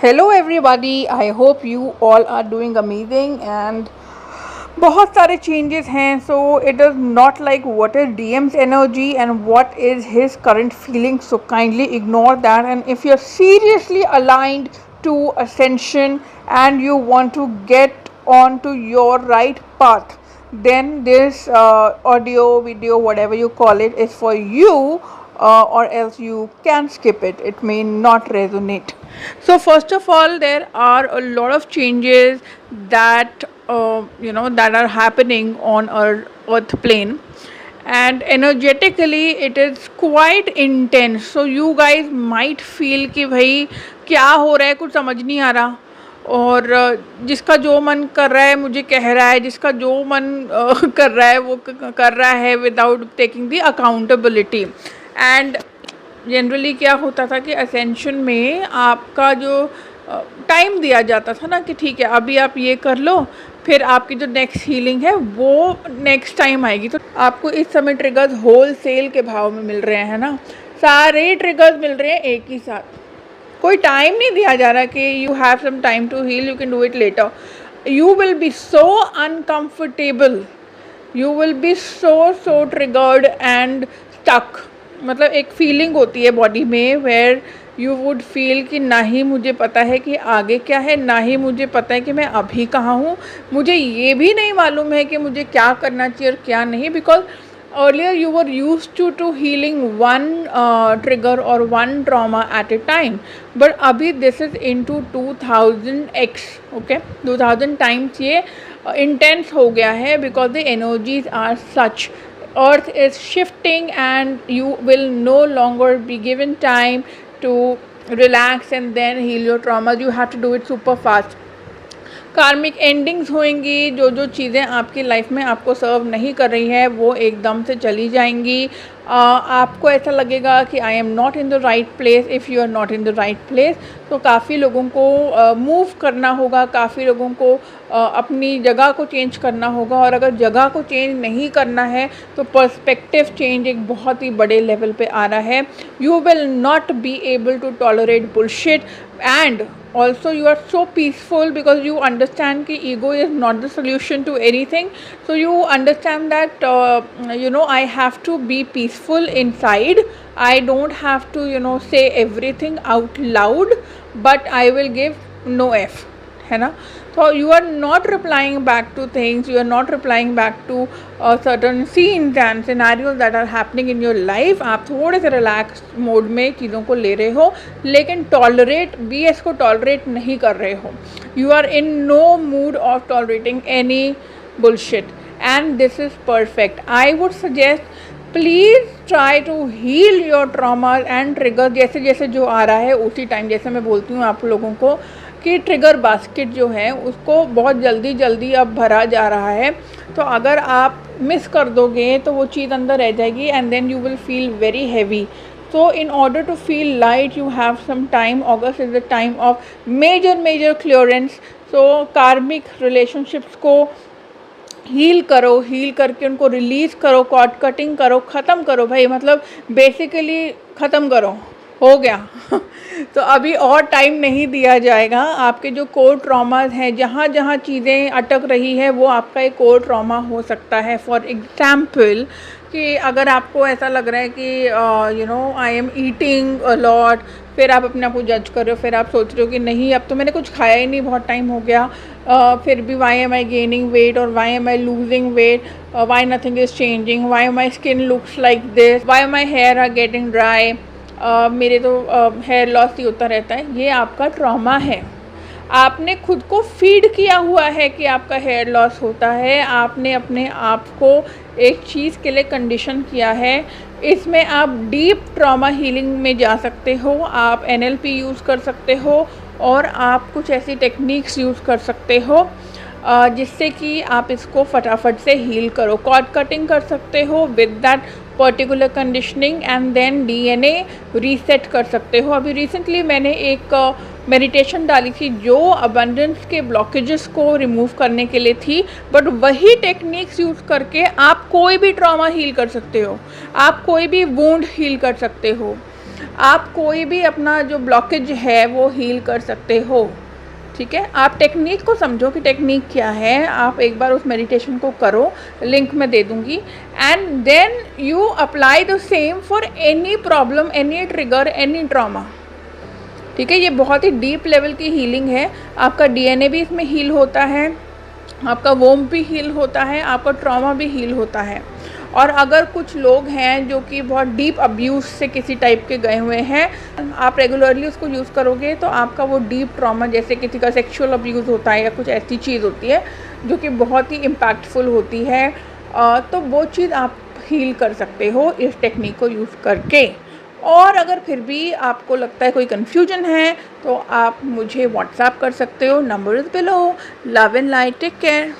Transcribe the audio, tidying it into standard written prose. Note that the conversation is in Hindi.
Hello everybody, I hope you all are doing amazing and बहुत सारे changes हैं. So it is not like what is DM's energy and what is his current feelings, so kindly ignore that. And if you're seriously aligned to ascension and you want to get on to your right path, then this audio, video, whatever you call it, is for you, or else you can skip it. It may not resonate. So first of all, there are a lot of changes that that are happening on our earth plane, and energetically it is quite intense. So you guys might feel कि भाई क्या हो रहा है, कुछ समझ नहीं आ रहा, और जिसका जो मन कर रहा है मुझे कह रहा है, जिसका जो मन कर रहा है वो कर रहा है without taking the accountability. And generally क्या होता था कि असेंशन में आपका जो टाइम दिया जाता था ना कि ठीक है अभी आप ये कर लो, फिर आपकी जो नेक्स्ट हीलिंग है वो नेक्स्ट टाइम आएगी. तो आपको इस समय ट्रिगर्स होल सेल के भाव में मिल रहे हैं ना, सारे ट्रिगर्स मिल रहे हैं एक ही साथ. कोई टाइम नहीं दिया जा रहा कि you have some time to heal, you can do it later. You will be so uncomfortable, you will be so triggered and stuck. मतलब एक फीलिंग होती है बॉडी में वेयर यू वुड फील कि ना ही मुझे पता है कि आगे क्या है, ना ही मुझे पता है कि मैं अभी कहाँ हूँ. मुझे ये भी नहीं मालूम है कि मुझे क्या करना चाहिए और क्या नहीं, because earlier you were used to healing one trigger or one trauma at a time, but abhi this is into 2000x. okay, 2000 times ये intense हो गया है because the energies are such. Earth is shifting and you will no longer be given time to relax and then heal your traumas. You have to do it super fast. कार्मिक एंडिंग्स होंगी, जो जो चीज़ें आपकी लाइफ में आपको सर्व नहीं कर रही है वो एकदम से चली जाएंगी. आपको ऐसा लगेगा कि I am not in the right place. If you are not in the right place तो काफ़ी लोगों को मूव करना होगा, काफ़ी लोगों को अपनी जगह को चेंज करना होगा. और अगर जगह को चेंज नहीं करना है तो पर्सपेक्टिव चेंज एक बहुत ही बड़े लेवल पे आ रहा है. You will not be able to tolerate bullshit, and also you are so peaceful because you understand कि ego is not the solution to anything. So you understand that I have to be peaceful inside. I don't have to say everything out loud, but I will give no f, है ना. So you are not replying back to things, you are not replying back to certain scenes and scenarios that are happening in your life. आप थोड़े से रिलैक्स मोड में चीज़ों को ले रहे हो, लेकिन टॉलरेट BS को टॉलरेट नहीं कर रहे हो. You are in no mood of tolerating any bullshit and this is perfect. I would suggest please try to heal your traumas and trigger. जैसे जैसे जो आ रहा है उसी टाइम, जैसे मैं बोलती हूँ आप लोगों को कि ट्रिगर बास्केट जो है उसको बहुत जल्दी जल्दी अब भरा जा रहा है. तो अगर आप मिस कर दोगे तो वो चीज़ अंदर रह जाएगी and then you will feel very heavy. So in order to feel light you have some time. August is the time of major clearance. So karmic relationships को हील करो, हील करके उनको रिलीज़ करो, कॉर्ड कटिंग करो, ख़त्म करो भाई. मतलब बेसिकली ख़त्म करो, हो गया. तो अभी और टाइम नहीं दिया जाएगा. आपके जो कोर ट्रॉमास हैं, जहाँ जहाँ चीज़ें अटक रही है वो आपका एक कोर ट्रॉमा हो सकता है. फॉर एग्ज़ाम्पल कि अगर आपको ऐसा लग रहा है कि I am eating a lot, फिर आप अपने आप को जज कर रहे हो, फिर आप सोच रहे हो कि नहीं अब तो मैंने कुछ खाया ही नहीं, बहुत टाइम हो गया, फिर भी why am I gaining weight और why am I losing weight, why nothing is changing, why my skin looks like this, why my hair are getting dry, मेरे तो हेयर लॉस ही होता रहता है. ये आपका ट्रॉमा है. आपने खुद को फीड किया हुआ है कि आपका हेयर लॉस होता है. आपने अपने आप को एक चीज़ के लिए कंडीशन किया है. इसमें आप डीप ट्रॉमा हीलिंग में जा सकते हो, आप NLP यूज़ कर सकते हो और आप कुछ ऐसी टेक्निक्स यूज़ कर सकते हो जिससे कि आप इसको फटाफट से हील करो. कॉर्ड कटिंग कर सकते हो with that particular conditioning and then DNA reset कर सकते हो. अभी रिसेंटली मैंने एक मेडिटेशन डाली थी जो अबंडेंस के ब्लॉकेजेस को रिमूव करने के लिए थी, बट वही टेक्निक्स यूज़ करके आप कोई भी ट्रॉमा हील कर सकते हो, आप कोई भी वुंड हील कर सकते हो. आप कोई भी अपना जो ब्लॉकेज है वो हील कर सकते हो, ठीक है। आप टेक्निक को समझो कि टेक्निक क्या है, आप एक बार उस मेडिटेशन को करो, लिंक मैं दे दूँगी, and then you apply the same for any problem, any trigger, any trauma, ठीक है। ये बहुत ही डीप लेवल की हीलिंग है। आपका डीएनए भी इसमें हील होता है, आपका वोम भी हील होता है, आपका ट्रॉमा भी हील होता है। और अगर कुछ लोग हैं जो कि बहुत डीप अब्यूज़ से किसी टाइप के गए हुए हैं, आप रेगुलरली उसको यूज़ करोगे तो आपका वो डीप ट्रॉमा, जैसे किसी का सेक्सुअल अब्यूज़ होता है या कुछ ऐसी चीज़ होती है जो कि बहुत ही इम्पैक्टफुल होती है, तो वो चीज़ आप हील कर सकते हो इस टेक्निक को यूज़ करके। और अगर फिर भी आपको लगता है कोई कन्फ्यूजन है तो आप मुझे व्हाट्सएप कर सकते हो, number is below. Love and light, take care.